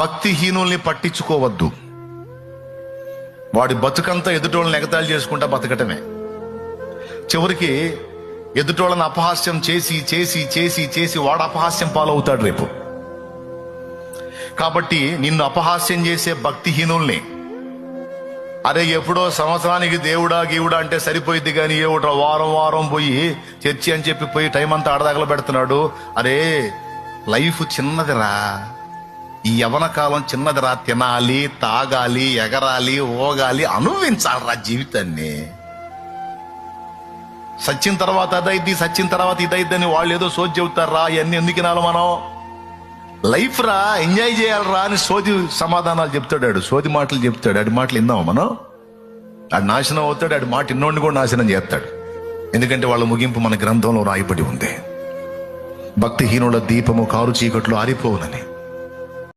భక్తిహీనుల్ని పట్టించుకోవద్దు. వాడి బతుకంతా ఎదుటోళ్ళని ఎగతాళి చేసుకుంటా బతకటమే. చివరికి ఎదుటోళ్ళని అపహాస్యం చేసి చేసి చేసి చేసి వాడు అపహాస్యం పాలవుతాడు రేపు. కాబట్టి నిన్ను అపహాస్యం చేసే భక్తిహీనుల్ని, అరే ఎప్పుడో సంవత్సరానికి దేవుడా గీవుడా అంటే సరిపోయింది కానీ ఏమిటో వారం వారం పోయి చర్చి అని చెప్పి పోయి టైం అంతా ఆడదాగలు పెడుతున్నాడు. అరే లైఫ్ చిన్నదిరా, ఈ యవన కాలం చిన్నదిరా. తినాలి, తాగాలి, ఎగరాలి, ఓగాలి, అనుభవించాలరా జీవితాన్ని. సచ్చిన తర్వాత అదైద్ది, సచ్చిన తర్వాత ఇదైద్దని వాళ్ళు ఏదో సోది చెబుతారా. ఇవన్నీ ఎందుకు వినాలి మనం? లైఫ్ రా, ఎంజాయ్ చేయాలరా అని సోది సమాధానాలు చెప్తాడు, సోది మాటలు చెప్తాడు. ఆడి మాటలు విన్నాము మనం? ఆడు నాశనం అవుతాడు, ఆడి మాట ఇన్నోడిని కూడా నాశనం చేస్తాడు. ఎందుకంటే వాళ్ళ ముగింపు మన గ్రంథంలో రాయబడి ఉంది. భక్తిహీనుల దీపము కారు చీకట్లో ఆరిపోవునని.